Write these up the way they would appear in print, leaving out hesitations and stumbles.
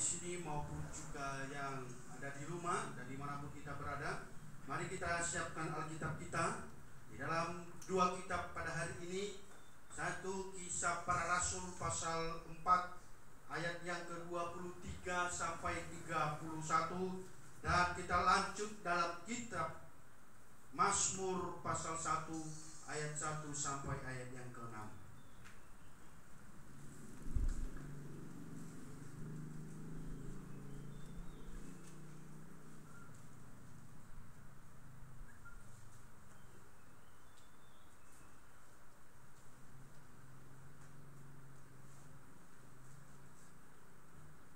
sini maupun juga yang ada di rumah dan dimanapun kita berada, mari kita siapkan Alkitab kita di dalam dua kitab pada hari ini. Satu Kisah Para Rasul pasal 4 ayat yang ke-23 sampai 31, dan kita lanjut dalam kitab Mazmur pasal 1 ayat 1 sampai ayat yang ke-6.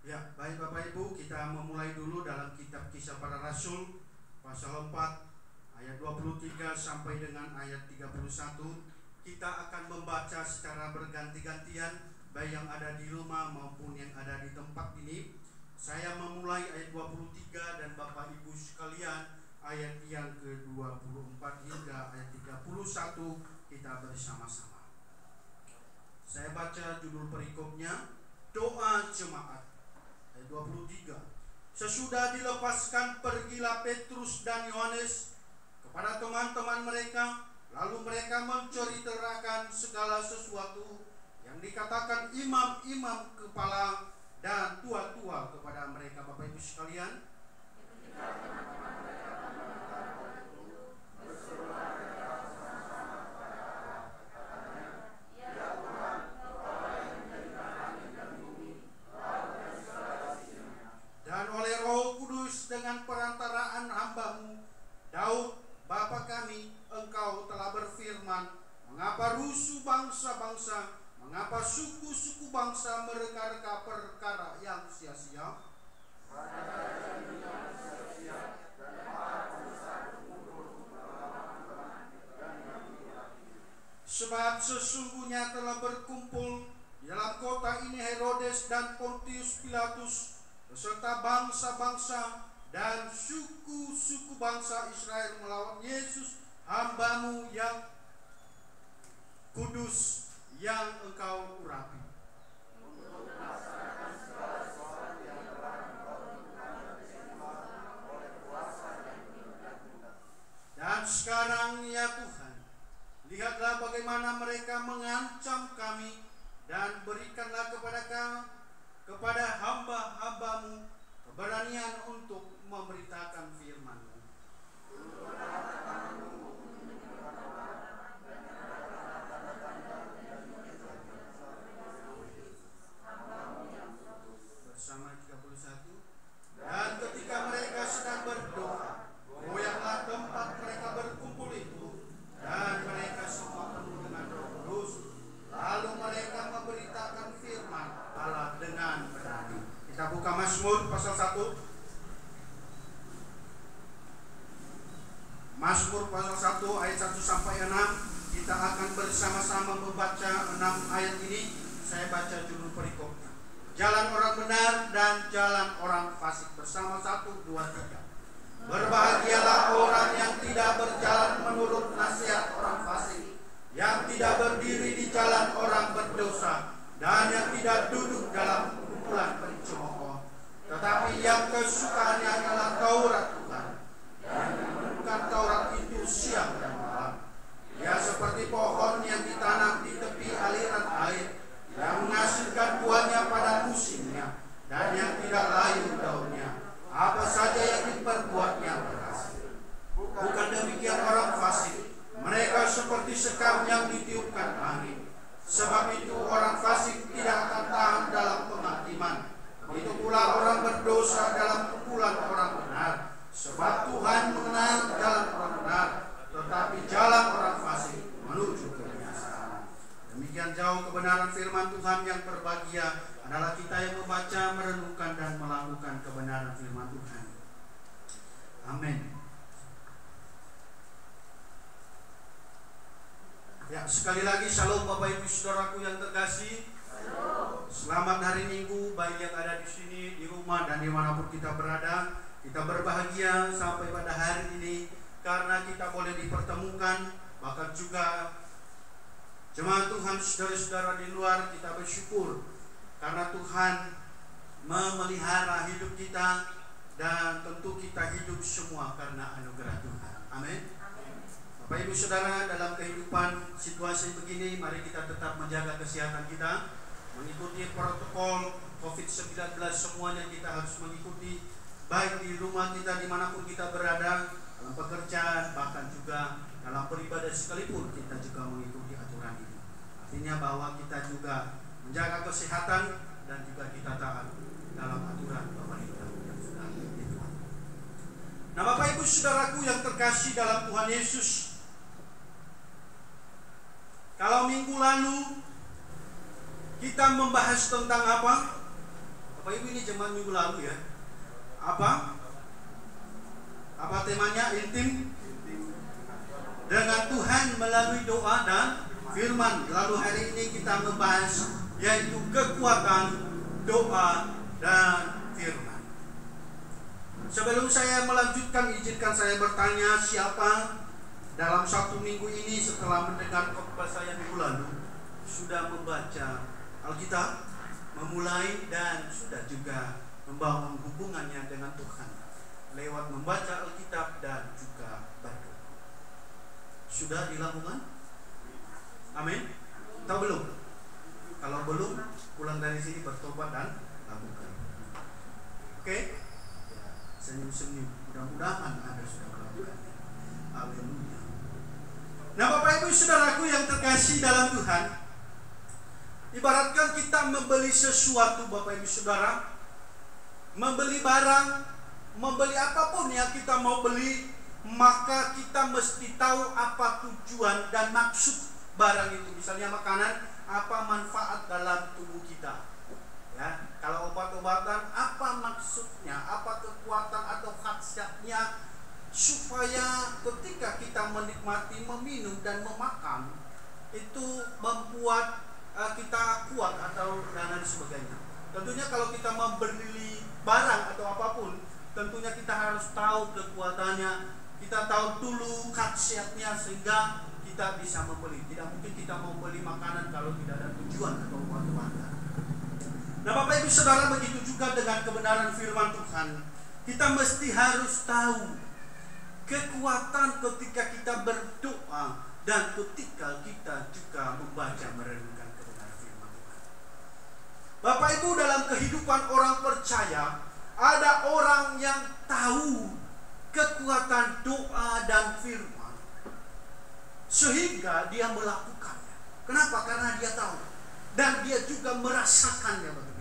Ya, baik Bapak Ibu, kita memulai dulu dalam kitab Kisah Para Rasul pasal 4 ayat 23 sampai dengan ayat 31. Kita akan membaca secara berganti-gantian, baik yang ada di rumah maupun yang ada di tempat ini. Saya memulai ayat 23 dan Bapak Ibu sekalian ayat yang ke-24 hingga ayat 31 kita bersama-sama. Saya baca judul perikopnya, Doa Jemaat. Ayat 23. Sesudah dilepaskan, pergilah Petrus dan Yohanes kepada teman-teman mereka, lalu mereka menceritakan segala sesuatu yang dikatakan imam-imam kepala dan tua-tua kepada mereka. Bapak Ibu sekalian, dan oleh Roh Kudus dengan perantaraan hamba-Mu Daud Bapa kami, Engkau telah berfirman, mengapa rusuh bangsa-bangsa, mengapa suku-suku bangsa mereka-reka perkara yang sia-sia? Sebab sesungguhnya telah berkumpul di dalam kota ini Herodes dan Pontius Pilatus beserta bangsa-bangsa dan suku-suku bangsa Israel melawan Yesus hamba-Mu yang kudus yang Engkau urapi. Dan sekarang ya Tuhan, lihatlah bagaimana mereka mengancam kami, dan berikanlah kepada hamba-hamba-Mu keberanian untuk memberitakan firman-Mu. Bersama 31. Dan ketika mereka sedang berdoa, goyahlah tempat mereka berkumpul itu, dan mereka semua penuh dengan Roh Kudus. Lalu mereka memberitakan firman Allah dengan berani. Kita buka Mazmur pasal 1. Mazmur pasal 1 ayat 1 sampai 6. Kita akan bersama-sama membaca 6 ayat ini. Saya baca judul perikopnya, Jalan orang benar dan jalan orang fasik. Bersama 1, 2, 3. Berbahagialah orang yang tidak berjalan menurut nasihat orang fasik, yang tidak berdiri di jalan orang berdosa, dan yang tidak duduk dalam kumpulan pencemooh, tetapi yang kesukaannya adalah Taurat Tuhan, dan menemukan Taurat itu siang dan malam. Ia seperti pohon yang ditanam di tepi aliran air, yang menghasilkan buahnya pada musimnya, dan yang tidak layu daunnya. Apa saja yang diperbuatnya berhasil. Bukan demikian orang fasik, mereka seperti sekam yang ditiupkan angin. Sebab itu orang fasik tidak akan tahan dalam penghakiman. Itu pula orang berdosa dalam kumpulan orang benar. Sebab Tuhan mengenal jalan orang benar, tetapi jalan orang fasik menuju kebinasaan. Demikian jauh kebenaran firman Tuhan. Yang berbahagia adalah kita yang membaca, merenungkan, dan melakukan kebenaran firman Tuhan. Amin. Ya, sekali lagi shalom Bapak Ibu Saudaraku yang terkasih. Selamat hari Minggu baik yang ada di sini, di rumah, dan dimanapun kita berada. Kita berbahagia sampai pada hari ini karena kita boleh dipertemukan. Bahkan juga jemaat Tuhan, saudara-saudara di luar, kita bersyukur karena Tuhan memelihara hidup kita, dan tentu kita hidup semua karena anugerah Tuhan. Amin. Bapak Ibu Saudara, dalam kehidupan situasi begini, mari kita tetap menjaga kesehatan kita, mengikuti protokol COVID-19, semuanya kita harus mengikuti, baik di rumah kita, dimanapun kita berada, dalam pekerjaan, bahkan juga dalam beribadah sekalipun kita juga mengikuti aturan ini. Artinya bahwa kita juga menjaga kesehatan dan juga kita taat dalam aturan pemerintah yang sudah ditentukan. Nah, Bapak Ibu Saudaraku yang terkasih dalam Tuhan Yesus, kalau minggu lalu kita membahas tentang apa? Bapak Ibu, ini jemaat minggu lalu ya. Apa temanya? Intim dengan Tuhan melalui doa dan firman. Lalu hari ini kita membahas yaitu kekuatan doa dan firman. Sebelum saya melanjutkan, izinkan saya bertanya, siapa dalam satu minggu ini setelah mendengar khotbah saya minggu lalu sudah membaca Alkitab, memulai dan sudah juga membangun hubungannya dengan Tuhan lewat membaca Alkitab dan juga berdoa? Sudah dilakukan? Amin? Atau belum? Kalau belum, pulang dari sini bertobat dan lakukan. Oke? Ya, senyum-senyum. Mudah-mudahan Anda sudah melakukannya. Haleluya. Nah, Bapak Ibu Saudaraku yang terkasih dalam Tuhan, ibaratkan kita membeli sesuatu, Bapak Ibu Saudara, membeli barang, membeli apapun yang kita mau beli, maka kita mesti tahu apa tujuan dan maksud barang itu. Misalnya makanan, apa manfaat dalam tubuh kita, ya. Kalau obat-obatan, apa maksudnya, apa kekuatan atau khasiatnya, supaya ketika kita menikmati, meminum dan memakan itu membuat kita kuat atau dan lain sebagainya. Tentunya kalau kita membeli barang atau apapun, tentunya kita harus tahu kekuatannya, kita tahu dulu khasiatnya sehingga kita bisa membeli. Tidak mungkin kita mau beli makanan kalau tidak ada tujuan atau obat-obatan. Nah, Bapak Ibu Saudara, begitu juga dengan kebenaran firman Tuhan. Kita mesti harus tahu kekuatan ketika kita berdoa dan ketika kita juga membaca merenungkan kebenaran firman Tuhan. Bapak Ibu, dalam kehidupan orang percaya, ada orang yang tahu kekuatan doa dan firman, sehingga dia melakukannya. Kenapa? Karena dia tahu dan dia juga merasakannya, Bapak Ibu.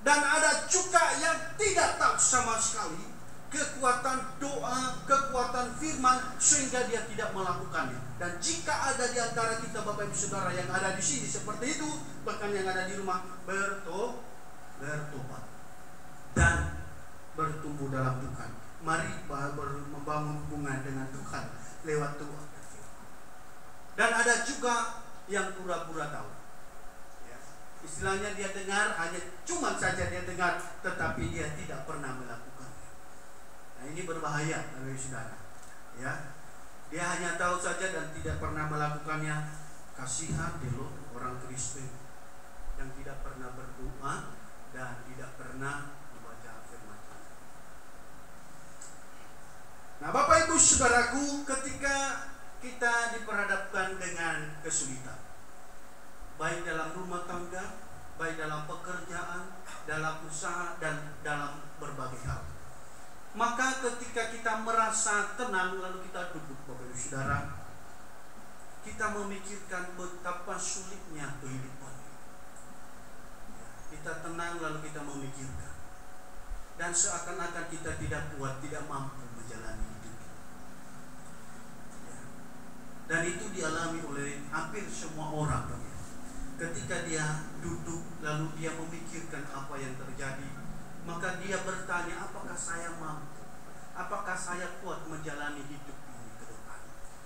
Dan ada juga yang tidak tahu sama sekali kekuatan doa, kekuatan firman, sehingga dia tidak melakukannya. Dan jika ada di antara kita, Bapak Ibu Saudara, yang ada di sini seperti itu, bahkan yang ada di rumah, bertobat dan bertumbuh dalam Tuhan. Mari membangun hubungan dengan Tuhan lewat doa. Dan ada juga yang pura-pura tahu, ya. Istilahnya dia dengar, hanya cuma saja dia dengar, tetapi dia tidak pernah melakukannya. Nah, ini berbahaya, Bapak Ibu Saudara, ya. Dia hanya tahu saja dan tidak pernah melakukannya. Kasihan dia loh orang Kristen yang tidak pernah berdoa dan tidak pernah membaca firman Tuhan. Nah, Bapak Ibu Saudaraku, ketika kita diperhadapkan dengan kesulitan, baik dalam rumah tangga, baik dalam pekerjaan, dalam usaha, dan dalam berbagai hal, maka ketika kita merasa tenang, lalu kita duduk, Bapak Ibu Saudara, kita memikirkan betapa sulitnya kehidupan. Kita tenang, lalu kita memikirkan, dan seakan-akan kita tidak kuat, tidak mampu menjalani hidup. Dan itu dialami oleh hampir semua orang. Ketika dia duduk lalu dia memikirkan apa yang terjadi, maka dia bertanya, apakah saya mampu? Apakah saya kuat menjalani hidup ini ke depan?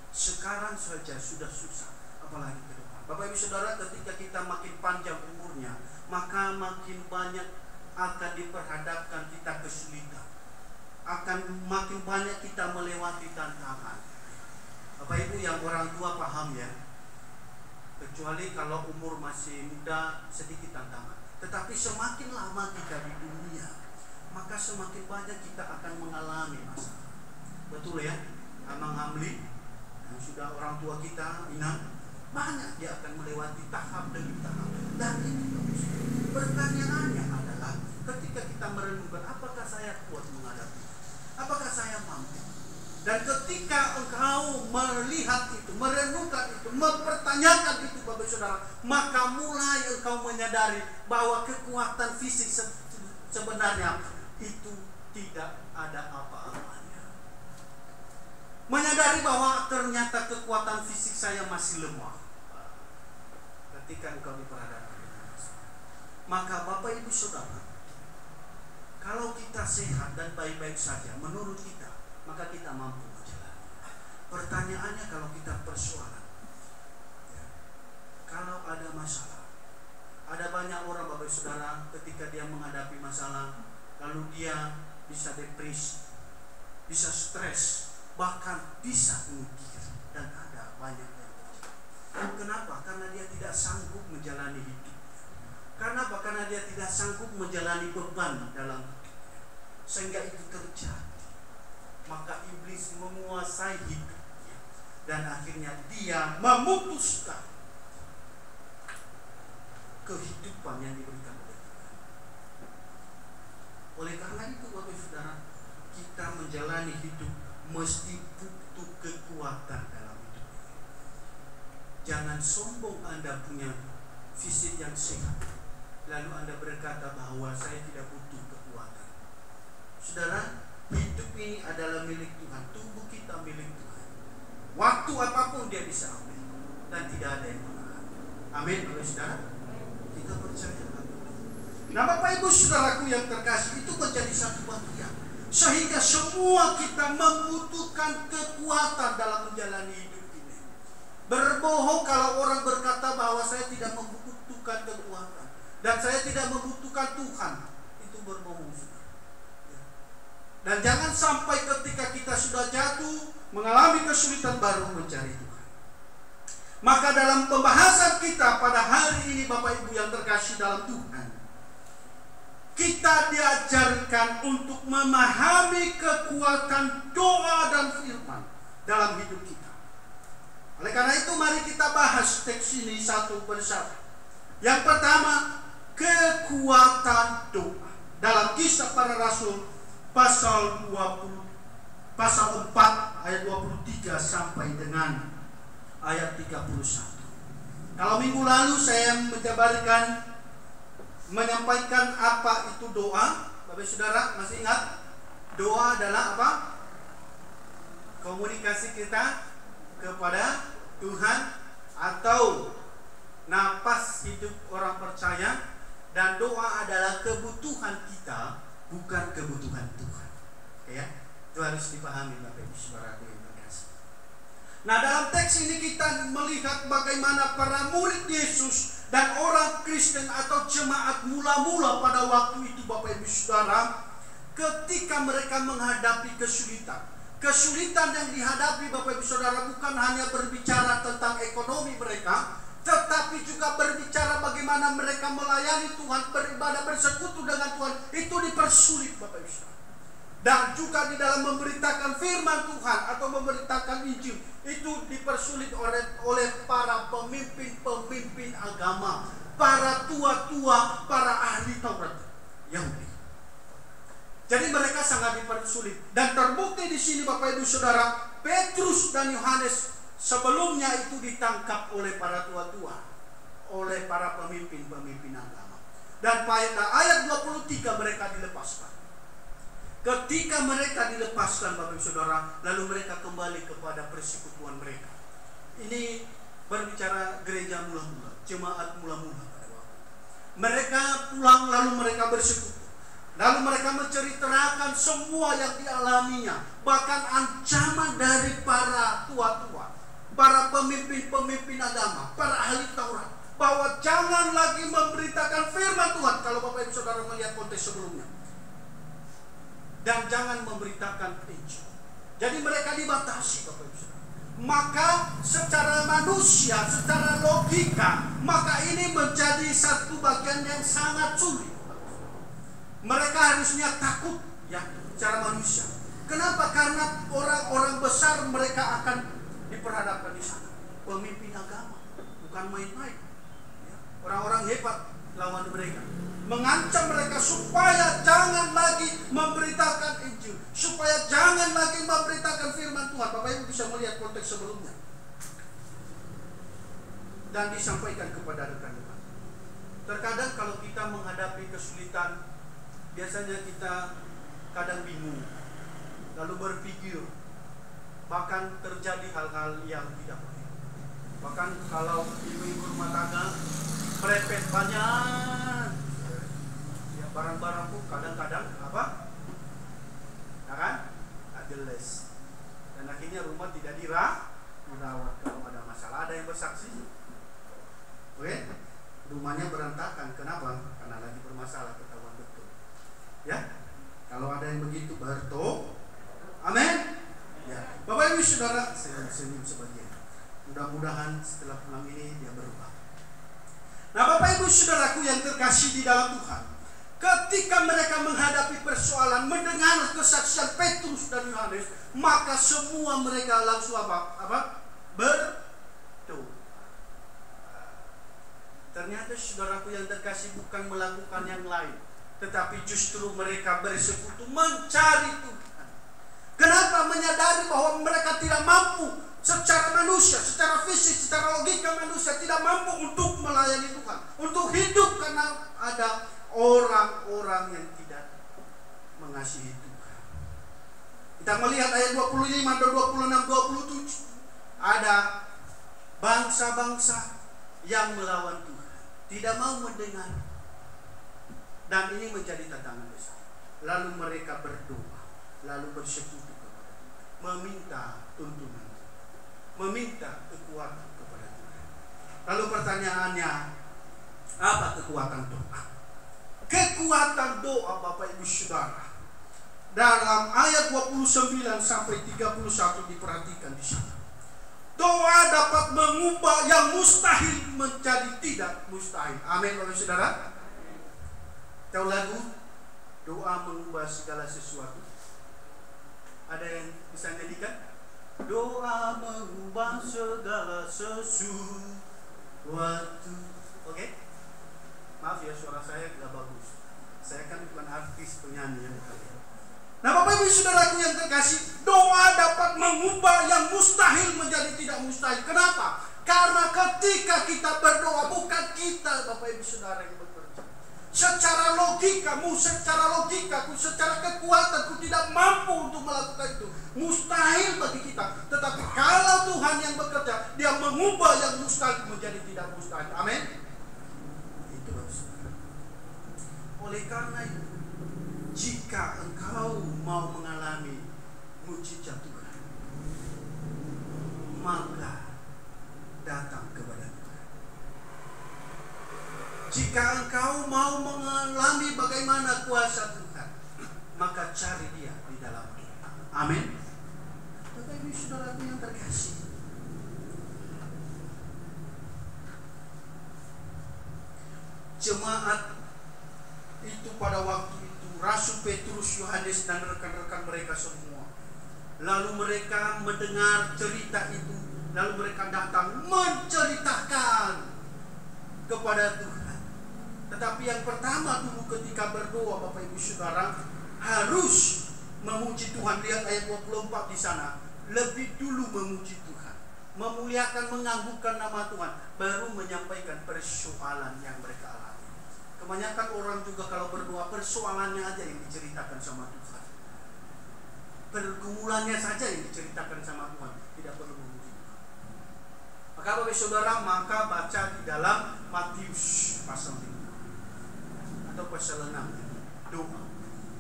Sekarang saja sudah susah, apalagi ke depan. Bapak Ibu Saudara, ketika kita makin panjang umurnya, maka makin banyak akan diperhadapkan kita kesulitan, akan makin banyak kita melewati tantangan. Bapak Ibu yang orang tua paham ya, kecuali kalau umur masih muda sedikit tantangan. Tetapi semakin lama kita di dunia, maka semakin banyak kita akan mengalami masalah. Betul ya? Amang Hamli yang sudah orang tua kita ingat, banyak dia akan melewati tahap demi tahap. Dan itu pertanyaannya adalah ketika kita merenungkan, apakah saya kuat menghadapi? Apakah saya mampu? Dan ketika engkau melihat itu, merenungkan itu, mempertanyakan itu Bapak Saudara, maka mulai engkau menyadari bahwa kekuatan fisik sebenarnya itu tidak ada apa-apanya. Menyadari bahwa ternyata kekuatan fisik saya masih lemah. Ketika engkau diperhadapkan dengan masalah, maka Bapak Ibu Saudara, kalau kita sehat dan baik-baik saja menurut kita, maka kita mampu menjalani. Pertanyaannya kalau kita persoalan, ya, kalau ada masalah, ada banyak orang Bapak Saudara ketika dia menghadapi masalah, lalu dia bisa depresi, bisa stres, bahkan bisa mikir, dan ada banyak yang terjadi. Kenapa? Karena dia tidak sanggup menjalani hidup. Kenapa? Karena dia tidak sanggup menjalani beban dalam hidupnya, sehingga itu terjadi. Maka iblis menguasai hidupnya, dan akhirnya dia memutuskan kehidupan yang diberikan oleh Tuhan. Oleh karena itu Bapak Saudara, kita menjalani hidup mesti butuh kekuatan dalam hidup ini. Jangan sombong Anda punya fisik yang sehat, lalu Anda berkata bahwa saya tidak butuh kekuatan. Saudara, hidup ini adalah milik Tuhan, tubuh kita milik Tuhan. Waktu apapun dia bisa ambil, dan tidak ada yang menahan. Amin, Bapak Saudara. Kita percaya hal itu. Nah, Bapak Ibu Saudaraku yang terkasih, itu menjadi satu bagian, sehingga semua kita membutuhkan kekuatan dalam menjalani hidup ini. Berbohong kalau orang berkata bahwa saya tidak membutuhkan kekuatan dan saya tidak membutuhkan Tuhan, itu berbohong. Dan jangan sampai ketika kita sudah jatuh, mengalami kesulitan, baru mencari Tuhan. Maka dalam pembahasan kita pada hari ini Bapak Ibu yang terkasih dalam Tuhan, kita diajarkan untuk memahami kekuatan doa dan firman dalam hidup kita. Oleh karena itu mari kita bahas teks ini satu persatu. Yang pertama, kekuatan doa. Dalam Kisah Para Rasul pasal 4 ayat 23 sampai dengan ayat 31. Kalau minggu lalu saya menyampaikan apa itu doa, Bapak Saudara masih ingat? Doa adalah apa? Komunikasi kita kepada Tuhan atau napas hidup orang percaya, dan doa adalah kebutuhan kita, bukan kebutuhan Tuhan. Oke ya? Itu harus dipahami Bapak Ibu Saudara yang terkasih. Nah, dalam teks ini kita melihat bagaimana para murid Yesus dan orang Kristen atau jemaat mula-mula pada waktu itu Bapak Ibu Saudara, ketika mereka menghadapi kesulitan. Kesulitan yang dihadapi Bapak Ibu Saudara bukan hanya berbicara tentang ekonomi mereka, tetapi juga berbicara bagaimana mereka melayani Tuhan, beribadah, bersekutu dengan Tuhan, itu dipersulit Bapak Ibu Saudara. Dan juga di dalam memberitakan firman Tuhan atau memberitakan Injil, itu dipersulit oleh para pemimpin-pemimpin agama, para tua-tua, para ahli Taurat Yahudi. Jadi mereka sangat dipersulit. Dan terbukti di sini Bapak Ibu Saudara, Petrus dan Yohanes sebelumnya itu ditangkap oleh para tua-tua, oleh para pemimpin-pemimpin agama. Dan pada ayat 23 mereka dilepaskan. Ketika mereka dilepaskan Bapak Ibu Saudara, lalu mereka kembali kepada persekutuan mereka. Ini berbicara gereja mula-mula, jemaat mula-mula pada waktu. Mereka pulang lalu mereka bersekutu. Lalu mereka menceritakan semua yang dialaminya, bahkan ancaman dari para tua-tua, para pemimpin-pemimpin agama, para ahli Taurat, bahwa jangan lagi memberitakan firman Tuhan. Kalau Bapak Ibu Saudara melihat konteks sebelumnya, dan jangan memberitakan Injil. Jadi mereka dibatasi Bapak Ibu Saudara. maka secara manusia, secara logika, maka ini menjadi satu bagian yang sangat sulit. Mereka harusnya takut ya secara manusia. Kenapa? Karena orang-orang besar mereka akan diperhadapkan di sana. Pemimpin agama, bukan main-main. Ya. Orang-orang hebat lawan mereka, mengancam mereka supaya jangan lagi memberitakan Injil, supaya jangan lagi memberitakan firman Tuhan. Bapak Ibu bisa melihat konteks sebelumnya. Dan disampaikan kepada rekan-rekan. Terkadang kalau kita menghadapi kesulitan, biasanya kita kadang bingung, lalu berpikir, bahkan terjadi hal-hal yang tidak baik. Bahkan kalau ibu-ibu rumah tangga merepet banyak, ya barang-barang pun kadang-kadang apa? Ya kan? Tidak jelas. Dan akhirnya rumah tidak dirawat kalau ada masalah. Ada yang bersaksi? Oke? Rumahnya berantakan. Kenapa? Karena lagi bermasalah, ketahuan betul. Ya? Kalau ada yang begitu berto, amin. Ya. Bapak Ibu Saudara, saya senyum sebagian. Mudah-mudahan setelah pulang ini dia berubah. Nah, Bapak Ibu Saudaraku yang terkasih di dalam Tuhan, ketika mereka menghadapi persoalan, mendengar kesaksian Petrus dan Yohanes, maka semua mereka langsung berdoa. Ternyata saudaraku yang terkasih bukan melakukan yang lain, tetapi justru mereka bersekutu mencari Tuhan. Kenapa? Menyadari bahwa mereka tidak mampu secara manusia, secara fisik, secara logika manusia tidak mampu untuk melayani Tuhan, untuk hidup, karena ada orang-orang yang tidak mengasihi Tuhan. Kita melihat ayat 25 dan 26, 27. Ada bangsa-bangsa yang melawan Tuhan, tidak mau mendengar. Dan ini menjadi tantangan besar. Lalu mereka berdoa, lalu bersekutu kepada Tuhan, meminta tuntunan, meminta kekuatan kepada Tuhan. Lalu pertanyaannya, apa kekuatan doa? Kekuatan doa Bapak Ibu Saudara, dalam ayat 29 sampai 31 diperhatikan di sana. Doa dapat mengubah yang mustahil menjadi tidak mustahil. Amin Bapak Ibu Saudara. Tahu lagu doa mengubah segala sesuatu? Ada yang bisa nyanyikan? Doa mengubah segala sesuatu. Oke? Maaf ya, suara saya tidak bagus. Saya kan bukan artis penyanyi yang kalian. Nah, Bapak Ibu Saudaraku yang terkasih, doa dapat mengubah yang mustahil menjadi tidak mustahil. Kenapa? Karena ketika kita berdoa, bukan kita Bapak Ibu Saudara yang bekerja. Secara logikamu, secara logikaku, secara kekuatanku tidak mampu untuk melakukan itu. Mustahil bagi kita. Tetapi kalau Tuhan yang bekerja, Dia mengubah yang mustahil menjadi tidak mustahil. Amin. Itu saudara. Oleh karena itu, jika engkau mau mengalami mujizat Tuhan, maka datang kepada Tuhan. Jika engkau mau mengalami bagaimana kuasa Tuhan, maka cari Dia di dalam doa. Amin. Tetapi saudaraku yang terkasih, jemaat itu pada waktu itu, Rasul Petrus, Yohanes dan rekan-rekan mereka semua, lalu mereka mendengar cerita itu, lalu mereka datang menceritakan kepada Tuhan. Tetapi yang pertama dulu ketika berdoa Bapak Ibu Saudara harus memuji Tuhan. Lihat ayat 24 di sana. Lebih dulu memuji Tuhan, memuliakan, menganggukkan nama Tuhan, baru menyampaikan persoalan yang mereka alami. Kebanyakan orang juga kalau berdoa persoalannya aja yang diceritakan sama Tuhan, pergumulannya saja yang diceritakan sama Tuhan, tidak perlu memuji Tuhan. Maka Bapak Ibu Saudara, maka baca di dalam Matius pasal 5 atau pasal 6, doa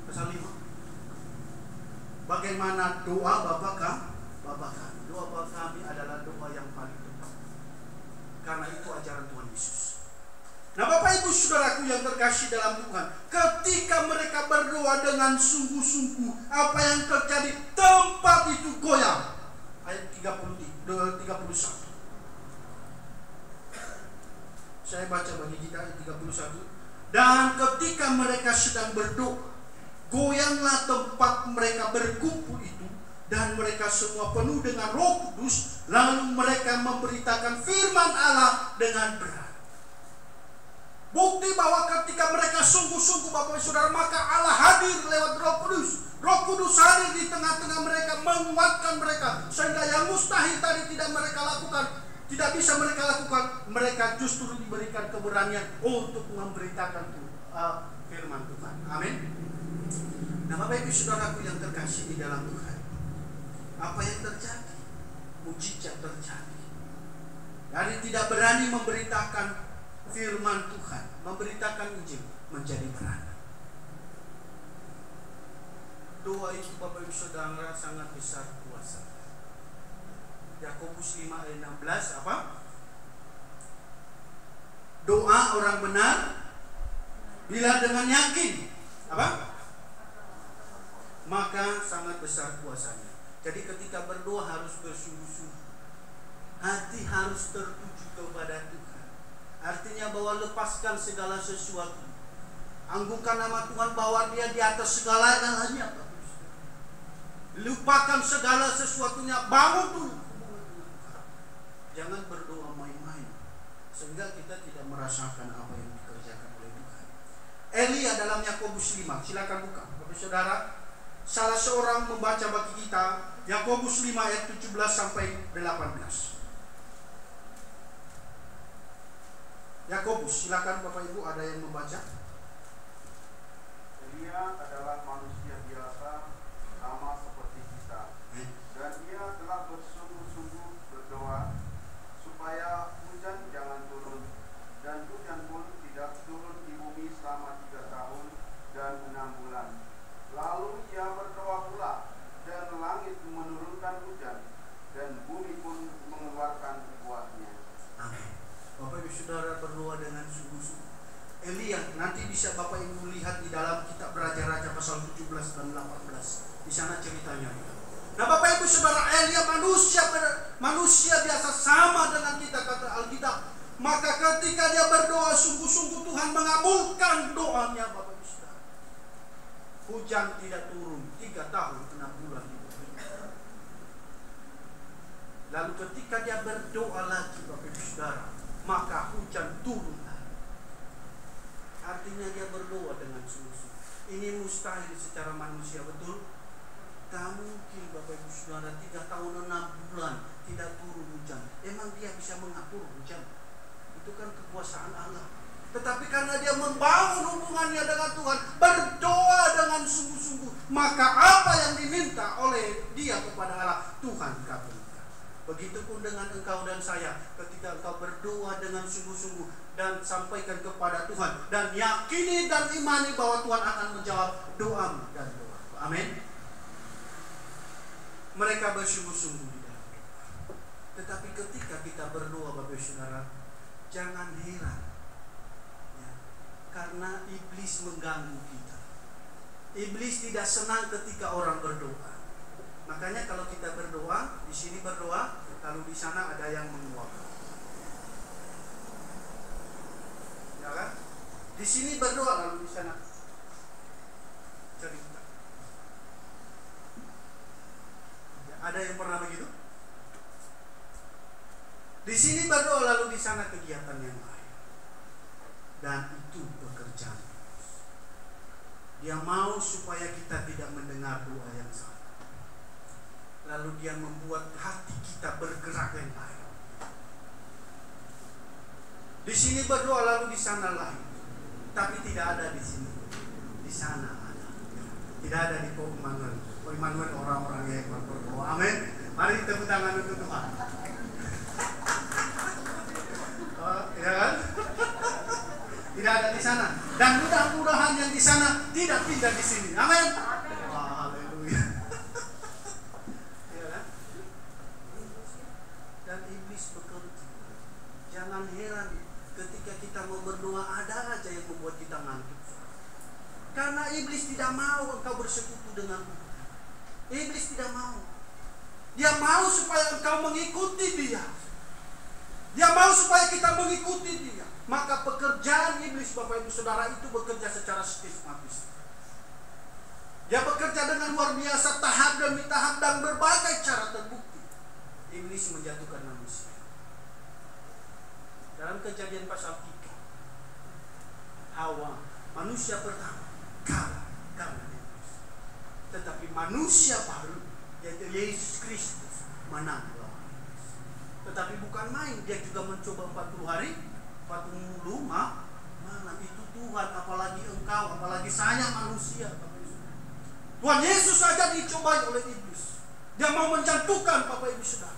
pasal 5. Bagaimana doa Bapa kami? Doa Bapa kami adalah doa yang paling tepat, karena itu ajaran Tuhan Yesus. Nah, Bapak Ibu Saudaraku yang terkasih dalam Tuhan, ketika mereka berdoa dengan sungguh-sungguh, apa yang terjadi? Tempat itu goyang. ayat 31. Saya baca bagi kita ayat 31. Dan ketika mereka sedang berdoa, goyanglah tempat mereka berkumpul itu, dan mereka semua penuh dengan Roh Kudus. Lalu mereka memberitakan firman Allah dengan berat. Bukti bahwa ketika mereka sungguh-sungguh Bapak Saudara, maka Allah hadir lewat Roh Kudus. Roh Kudus hadir di tengah-tengah mereka, menguatkan mereka, sehingga yang mustahil tadi tidak mereka lakukan, tidak bisa mereka lakukan, mereka justru diberikan keberanian untuk memberitakan firman Tuhan. Amin. Nah, Bapak Ibu Saudaraku yang terkasih di dalam Tuhan, apa yang terjadi? Mujizat terjadi. Dari tidak berani memberitakan firman Tuhan, memberitakan Injil, menjadi berani. Doa itu Bapak Ibu Saudara sangat besar kuasa. Yakobus 5 ayat 16 apa? Doa orang benar bila dengan yakin apa? Maka sangat besar kuasanya. Jadi ketika berdoa harus bersungguh-sungguh. Hati harus tertuju kepada Tuhan. Artinya bahwa lepaskan segala sesuatu. Anggungkan nama Tuhan bahwa Dia di atas segala-galanya. Lupakan segala sesuatunya, bangun dulu. Jangan berdoa main-main, sehingga kita tidak merasakan apa yang dikerjakan oleh Tuhan. Elia dalam Yakobus 5, silakan buka Bapak Saudara. Salah seorang membaca bagi kita Yakobus 5 ayat 17 sampai 18. Yakobus, silakan Bapak Ibu, ada yang membaca. Elia adalah manusia biasa sama seperti kita, dan ia telah bersungguh-sungguh berdoa supaya hujan jangan turun, dan hujan pun tidak turun di bumi selama 3 tahun dan 6 bulan. Lalu ia berdoa pula, dan langit menurunkan hujan, dan bumi pun mengeluarkan buahnya. Amin. Bapak Ibu Saudara berdoa dengan sungguh-sungguh. Elia nanti bisa Bapak Ibu lihat di dalam kitab Raja-Raja pasal 17 dan 18. Di sana ceritanya. Nah, Bapak Ibu Saudara, Elia manusia biasa sama dengan kita, kata Alkitab. Maka ketika dia berdoa sungguh-sungguh, Tuhan mengabulkan doanya, Bapak Ibu Saudara. Hujan tidak turun 3 tahun 6 bulan. Lalu ketika dia berdoa lagi, Bapak Ibu Saudara, maka hujan turun. Artinya dia berdoa dengan sungguh-sungguh. Ini mustahil secara manusia, betul? Tak mungkin Bapak Ibu Saudara 3 tahun 6 bulan tidak turun hujan. Emang dia bisa mengatur hujan? Itu kan kekuasaan Allah. Tetapi karena dia membangun hubungannya dengan Tuhan, berdoa dengan sungguh-sungguh, maka apa yang diminta oleh dia kepada Allah, Tuhan kabulkan. Begitupun dengan engkau dan saya, ketika engkau berdoa dengan sungguh-sungguh dan sampaikan kepada Tuhan, dan yakini dan imani bahwa Tuhan akan menjawab doamu dan doa. Amin. Mereka bersungguh-sungguh di dalam doa. Tetapi ketika kita berdoa, Bapak Saudara, jangan heran ya, karena iblis mengganggu kita. Iblis tidak senang ketika orang berdoa. Makanya kalau kita berdoa, di sini berdoa, lalu di sana ada yang menguap. Ya kan? Di sini berdoa, lalu di sana cerita. Ya, ada yang pernah begitu? Di sini berdoa, lalu di sana kegiatan yang lain. Dan itu pekerjaan. Dia mau supaya kita tidak mendengar doa yang salah. Lalu dia membuat hati kita bergerak yang lain. Di sini berdoa, lalu di sana lain. Tapi tidak ada di sini. Di sana ada. Tidak ada di Ko Immanuel. Ko Immanuel orang-orang yang berdoa. Amin. Mari tepuk tangan untuk Tuhan. Ya kan? Tidak ada di sana. Dan mudah-mudahan yang di sana tidak pindah di sini. Amin. Haleluya. Ya kan? Dan iblis bekerja. Jangan heran ketika kita mau berdoa, ada aja yang membuat kita ngantuk. Karena iblis tidak mau engkau bersekutu dengan Tuhan. Iblis tidak mau. Dia mau supaya engkau mengikuti dia. Dia mau supaya kita mengikuti dia. Maka pekerjaan iblis, Bapak Ibu Saudara, itu bekerja secara sistematis. Dia bekerja dengan luar biasa, tahap demi tahap, dan berbagai cara terbukti. Iblis menjatuhkan manusia. Dalam Kejadian pasal 3, Hawa, manusia pertama, kalah karena iblis. Tetapi manusia baru, yaitu Yesus Kristus, menang lawan iblis. Tetapi bukan main, dia juga mencoba 40 hari, 40 malam. Itu Tuhan, apalagi engkau, apalagi saya manusia. Tuhan Yesus saja dicobai oleh iblis. Dia mau menjatuhkan, Bapak Ibu Saudara.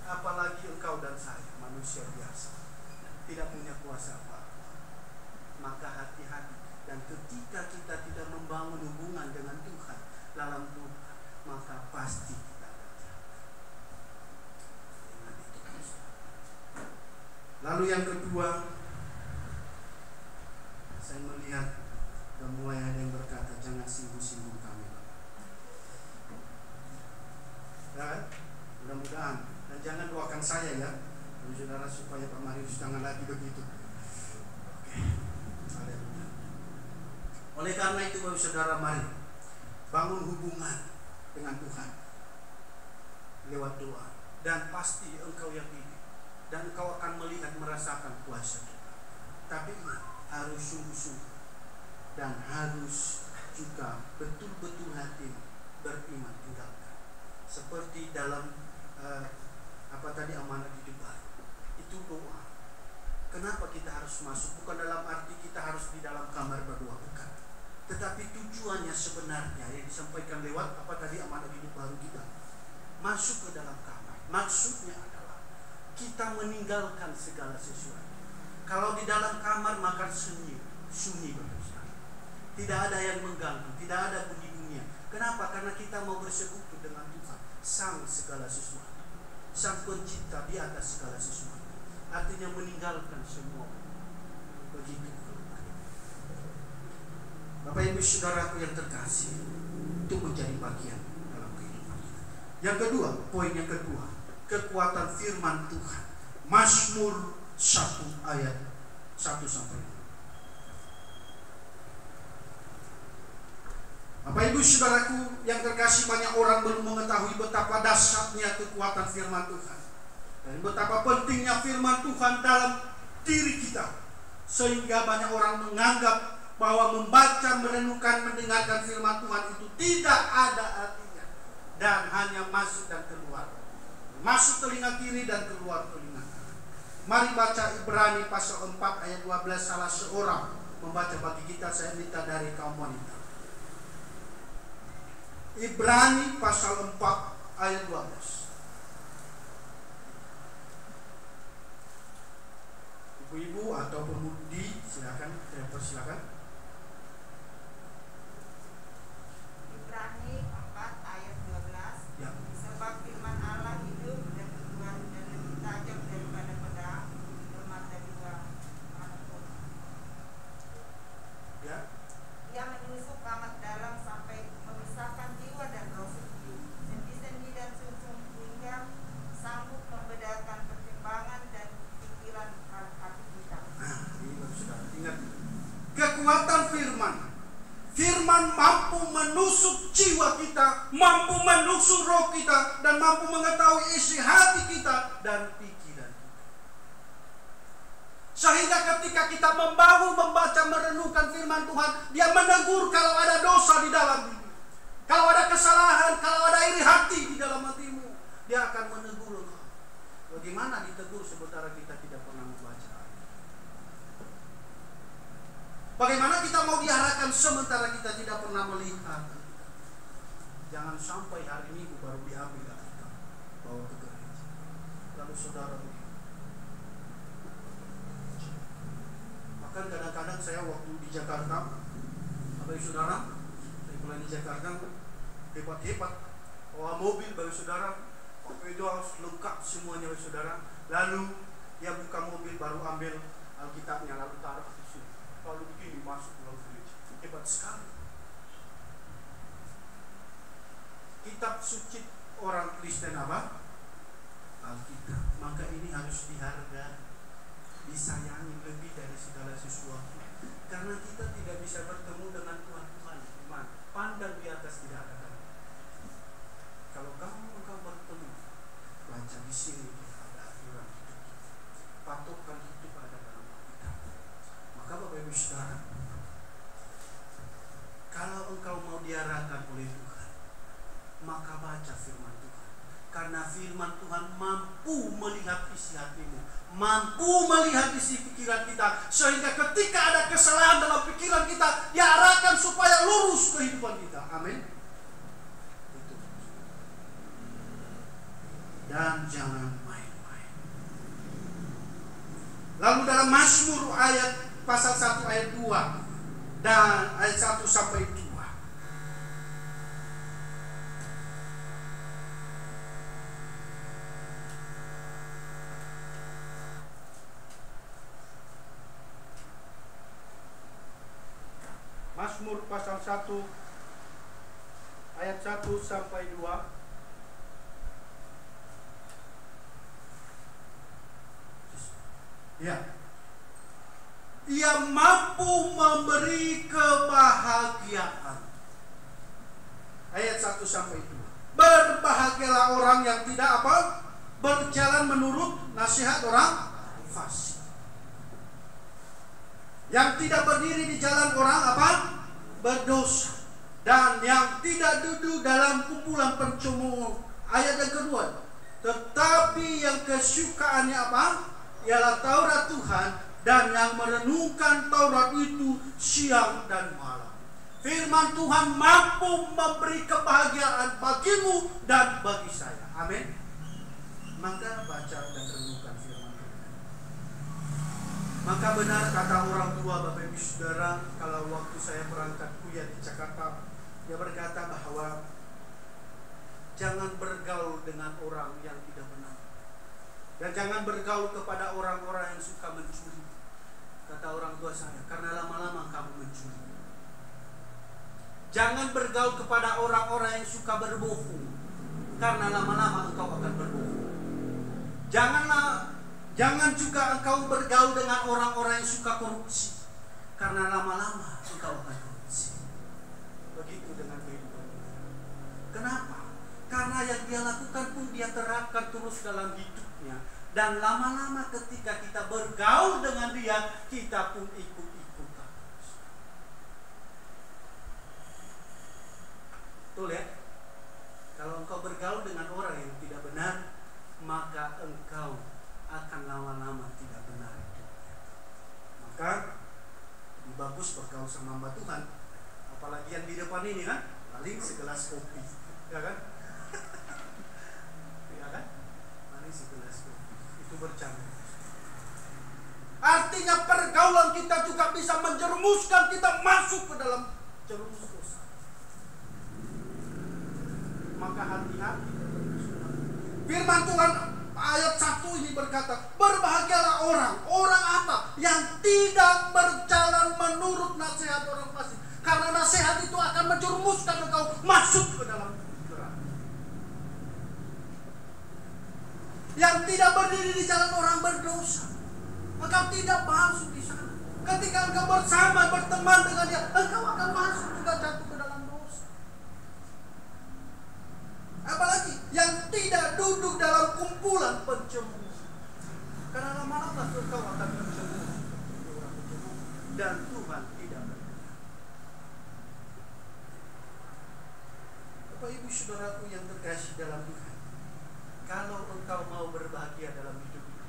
Apalagi engkau dan saya, manusia biasa, tidak punya kuasa apa-apa. Maka hati-hati. Dan ketika kita tidak membangun hubungan dengan Tuhan dalam Tuhan, maka pasti kita akan jatuh. Ingat itu. Lalu yang kedua, saya melihat dan mulai ada yang berkata, jangan singgung-singgung kami. Dan mudah-mudahan, dan jangan doakan saya ya, saudara, supaya Pak Marius jangan lagi begitu. Oke. Oleh karena itu, Bapak Saudara, mari bangun hubungan dengan Tuhan lewat doa, dan pasti engkau yakini dan engkau akan melihat, merasakan kuasa Tuhan. Tapi ingat, harus sungguh-sungguh dan harus juga betul-betul hati beriman tinggalkan. Seperti dalam amanat hidup baru, itu doa. Kenapa kita harus masuk? Bukan dalam arti kita harus di dalam kamar berdoa, bukan. Tetapi tujuannya sebenarnya yang disampaikan lewat amanat hidup baru kita, masuk ke dalam kamar. Maksudnya adalah kita meninggalkan segala sesuatu. Kalau di dalam kamar maka sunyi berdosa. Tidak ada yang mengganggu, tidak ada bunyi dunia. Kenapa? Karena kita mau bersekutu dengan Tuhan, Sang segala sesuatu, Sang Pencipta di atas segala sesuatu. Artinya meninggalkan semua. Begitu. Bapak Ibu Saudaraku yang terkasih, itu menjadi bagian dalam kehidupan kita. Yang kedua, poin yang kedua, kekuatan firman Tuhan. Mazmur 1 ayat 1 sampai 2. Bapak Ibu Saudaraku yang terkasih, banyak orang belum mengetahui betapa dahsyatnya kekuatan firman Tuhan dan betapa pentingnya firman Tuhan dalam diri kita, sehingga banyak orang menganggap bahwa membaca, merenungkan, mendengarkan firman Tuhan itu tidak ada artinya dan hanya masuk dan keluar, masuk telinga kiri dan keluar telinga kanan. Mari baca Ibrani pasal 4 ayat 12. Salah seorang membaca bagi kita, saya minta dari kaum wanita. Ibrani pasal 4 ayat 12. Ibu-ibu atau pemudi silakan, persilakan. Ibrani 4 ayat 12. Ya. Sebab firman Allah hidup dan kuat dan lebih tajam daripada pedang bermata dua manapun. Ya. Ia menusuk amat dalam sampai memisahkan jiwa dan roh sendiri, sendi-sendi dan sumsum, hingga sanggup membedakan pertimbangan dan pikiran hati kita. Nah, ini sudah ingat. Kekuatan firman. Firman mampu menusuk jiwa kita, mampu menusuk roh kita, dan mampu mengetahui isi hati kita dan pikiran kita. Sehingga ketika kita membaca, merenungkan firman Tuhan, dia menegur kalau ada dosa di dalam diri, kalau ada kesalahan, kalau ada iri hati di dalam hatimu, dia akan menegur engkau. Bagaimana ditegur sementara kita tidak pernah membaca? Bagaimana kita mau diarahkan sementara kita tidak pernah melihat? Jangan sampai hari Minggu baru diambil kita bawa ke gereja. Lalu saudara begitu. Bahkan kadang-kadang saya waktu di Jakarta, bagi saudara, saya mulai di Jakarta hebat-hebat, bawa mobil bagi saudara, waktu itu harus lengkap semuanya bagi saudara. Lalu dia buka mobil baru ambil Alkitabnya lalu taruh di sini. Lalu begini masuk dalam gereja. Hebat sekali. Kitab suci orang Kristen apa? Alkitab. Maka ini harus dihargai, disayangi lebih dari segala sesuatu. Karena kita tidak bisa bertemu dengan Tuhan. Pandang di atas tidak ada. Kalau engkau bertemu, baca di sini ada aturan hidup. Patokan hidup ada dalam Alkitab. Maka Bapak Ibu Saudara, kalau engkau mau diarahkan oleh Tuhan, maka baca firman Tuhan. Karena firman Tuhan mampu melihat isi hatimu, mampu melihat isi pikiran kita, sehingga ketika ada kesalahan dalam pikiran kita, diarahkan supaya lurus kehidupan kita. Amin. Itu. Dan jangan main-main. Lalu dalam Mazmur ayat pasal 1 ayat 2 dan ayat 1 sampai 2. Mazmur pasal 1 ayat 1 sampai 2. Ya. Ia mampu memberi kebahagiaan. Ayat 1 sampai 2. Berbahagialah orang yang tidak apa? Berjalan menurut nasihat orang fasik. Yang tidak berdiri di jalan orang apa? Berdosa. Dan yang tidak duduk dalam kumpulan pencemooh. Ayat yang kedua. Tetapi yang kesukaannya apa? Ialah Taurat Tuhan, dan yang merenungkan Taurat itu siang dan malam. Firman Tuhan mampu memberi kebahagiaan bagimu dan bagi saya. Amin. Maka baca dan renungkan firman Tuhan. Maka benar kata orang tua Bapak Ibu Saudara, kalau waktu saya berangkat kuliah di Jakarta, dia berkata bahwa jangan bergaul dengan orang yang tidak benar. Dan jangan bergaul kepada orang-orang yang suka mencuri. Kata orang tua saya, karena lama-lama kamu mencuri. Jangan bergaul kepada orang-orang yang suka berbohong, karena lama-lama engkau akan berbohong. Jangan juga engkau bergaul dengan orang-orang yang suka korupsi, karena lama-lama engkau akan korupsi. Begitu dengan kehidupan. Kenapa? Karena yang dia lakukan pun dia terapkan terus dalam hidupnya. Dan lama-lama ketika kita bergaul dengan dia, kita pun ikut-ikutan. Betul ya? Kalau engkau bergaul dengan orang yang tidak benar, maka engkau akan lama-lama tidak benar hidupnya. Maka lebih bagus bergaul sama hamba Tuhan. Apalagi yang di depan ini kan, paling segelas kopi, ya kan? Ya kan? Paling segelas kopi. Itu bercanda. Artinya pergaulan kita juga bisa menjerumuskan kita masuk ke dalam jerumus dosa. Maka hati-hati. Firman Tuhan ayat 1 ini berkata, berbahagialah orang apa? Yang tidak berjalan menurut nasihat orang fasik. Karena nasihat itu akan menjerumuskan engkau masuk ke dalam neraka. Yang tidak berdiri di jalan orang berdosa, engkau tidak masuk di sana. Ketika engkau bersama berteman dengan dia, engkau akan masuk juga jatuh ke dalam dosa. Apalagi yang tidak duduk dalam kumpulan pencemooh, karena lama-lama engkau akan pencemooh dan Tuhan tidak berkenan. Bapak Ibu Saudaraku yang terkasih dalam Tuhan, kalau engkau mau berbahagia dalam hidup ini,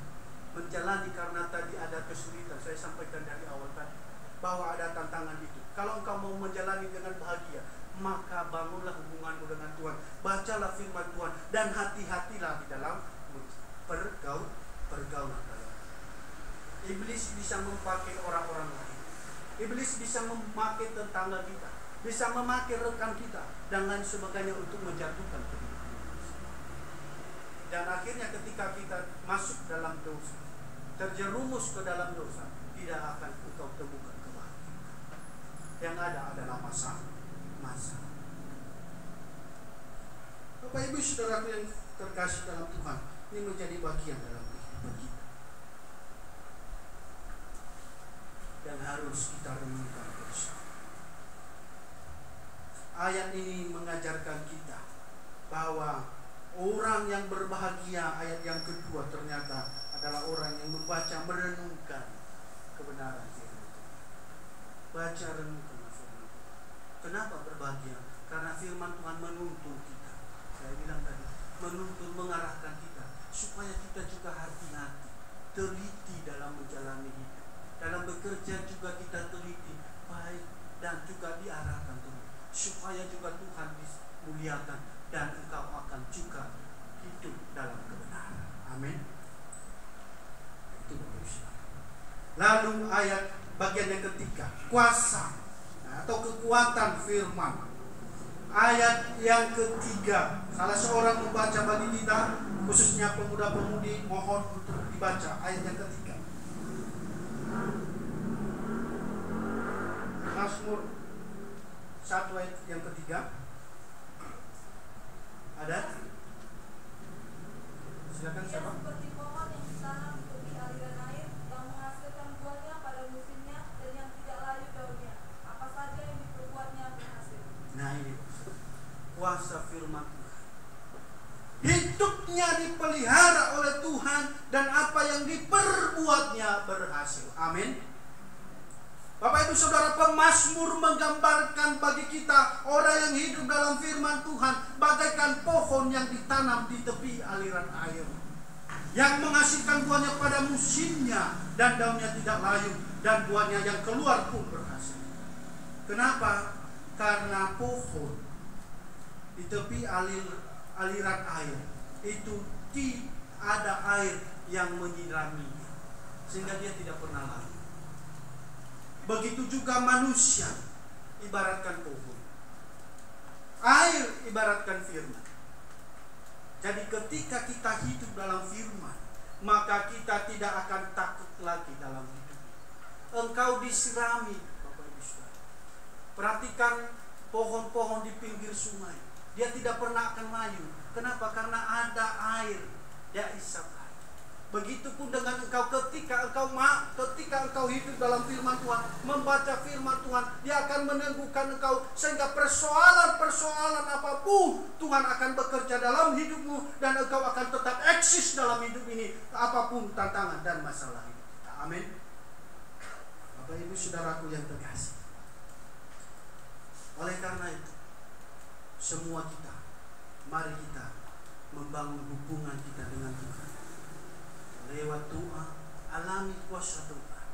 menjalani, karena tadi ada kesulitan, saya sampaikan dari awal tadi bahwa ada tantangan hidup. Kalau engkau mau menjalani dengan bahagia, maka bangunlah hubunganmu dengan Tuhan, bacalah firman Tuhan, dan hati-hatilah di dalam pergaulan dalam. Iblis bisa memakai orang-orang lain, iblis bisa memakai tetangga kita, bisa memakai rekan kita, dan lain sebagainya untuk menjatuhkan kita. Dan akhirnya ketika kita masuk dalam dosa, terjerumus ke dalam dosa, tidak akan engkau temukan kebahagiaan. Yang ada adalah masalah. Bapak Ibu Saudaraku yang terkasih dalam Tuhan, ini menjadi bagian dalam kehidupan kita dan harus kita renungkan bersama. Ayat ini mengajarkan kita bahwa orang yang berbahagia, ayat yang kedua, ternyata adalah orang yang membaca, merenungkan kebenaran firman Tuhan. Baca, renungkan firman Tuhan. Kenapa berbahagia? Karena firman Tuhan menuntun kita. Saya bilang tadi, menuntun, mengarahkan kita supaya kita juga hati-hati, teliti dalam menjalani hidup. Dalam bekerja juga kita teliti, baik, dan juga diarahkan Tuhan, supaya juga Tuhan dimuliakan dan engkau akan juga hidup dalam kebenaran. Amin. Itu manusia. Lalu ayat bagian yang ketiga, kuasa atau kekuatan firman. Ayat yang ketiga, salah seorang membaca bagi kita, khususnya pemuda-pemudi, mohon untuk dibaca ayat yang ketiga. Mazmur 1 ayat yang ketiga. Ada? Silakan siapa? Seperti pohon yang ditanam di tepi aliran air, yang menghasilkan buahnya pada musimnya dan yang tidak layu daunnya. Apa saja yang diperbuatnya berhasil. Nah ini kuasa firman Tuhan. Hidupnya dipelihara oleh Tuhan dan apa yang diperbuatnya berhasil. Amin. Bapak Ibu Saudara, pemazmur menggambarkan bagi kita orang yang hidup dalam firman Tuhan bagaikan pohon yang ditanam di tepi aliran air, yang menghasilkan buahnya pada musimnya dan daunnya tidak layu, dan buahnya yang keluar pun berhasil. Kenapa? Karena pohon di tepi aliran air itu tidak ada air yang menyiraminya, sehingga dia tidak pernah layu. Begitu juga manusia ibaratkan pohon, air ibaratkan firman. Jadi ketika kita hidup dalam firman, maka kita tidak akan takut lagi dalam hidup. Engkau disirami, Bapak Ibu Saudara. Perhatikan pohon-pohon di pinggir sungai, dia tidak pernah akan layu. Kenapa? Karena ada air, dia isap air. Begitupun dengan engkau, ketika engkau hidup dalam firman Tuhan, membaca firman Tuhan, dia akan meneguhkan engkau sehingga persoalan-persoalan apapun Tuhan akan bekerja dalam hidupmu dan engkau akan tetap eksis dalam hidup ini, apapun tantangan dan masalah hidup kita. Amin. Bapak Ibu Saudaraku yang terkasih, oleh karena itu semua kita, mari kita membangun hubungan kita dengan Tuhan. Lewat doa, alami kuasa Tuhan,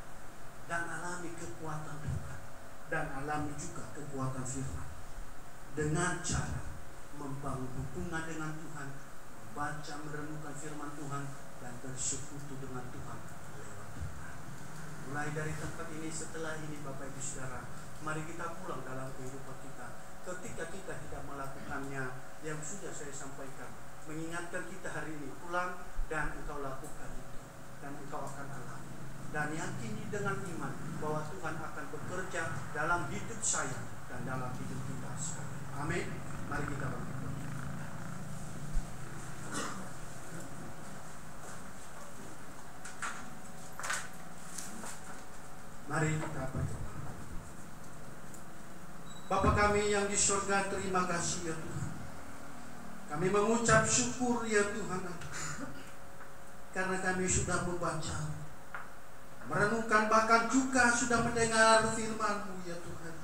dan alami kekuatan Tuhan, dan alami juga kekuatan firman. Dengan cara membangun hubungan dengan Tuhan, membaca, merenungkan firman Tuhan, dan bersekutu dengan Tuhan lewat doa. Mulai dari tempat ini, setelah ini Bapak Ibu Saudara, mari kita pulang dalam kehidupan kita. Ketika kita tidak melakukannya, yang sudah saya sampaikan, mengingatkan kita hari ini, pulang dan engkau lakukan itu, dan engkau akan alami. Dan yakini dengan iman bahwa Tuhan akan bekerja dalam hidup saya dan dalam hidup kita sekalian. Amin. Mari kita bangkit. Mari kita berdoa. Bapa kami yang di surga, terima kasih ya Tuhan. Kami mengucap syukur ya Tuhan, karena kami sudah membaca, merenungkan, bahkan juga sudah mendengar firman-Mu ya Tuhan.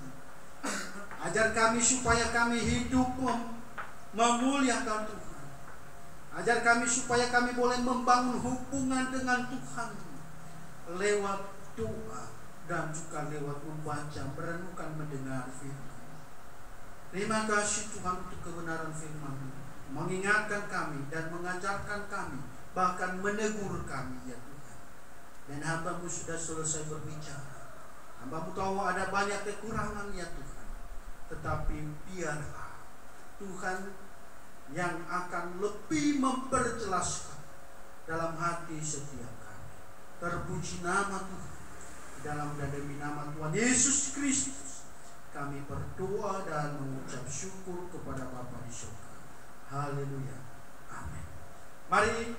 Ajar kami supaya kami hidup memuliakan Tuhan. Ajar kami supaya kami boleh membangun hubungan dengan Tuhan lewat doa dan juga lewat membaca, merenungkan, mendengar firman. Terima kasih Tuhan untuk kebenaran firman-Mu, mengingatkan kami dan mengajarkan kami, bahkan menegur kami ya Tuhan. Dan hamba-Mu sudah selesai berbicara. Hamba-Mu tahu ada banyak kekurangan ya Tuhan, tetapi biarlah Tuhan yang akan lebih memperjelaskan dalam hati setiap kami. Terpuji nama Tuhan. Dalam dan demi nama Tuhan Yesus Kristus kami berdoa dan mengucap syukur kepada Bapa di surga. Haleluya. Amin. Mari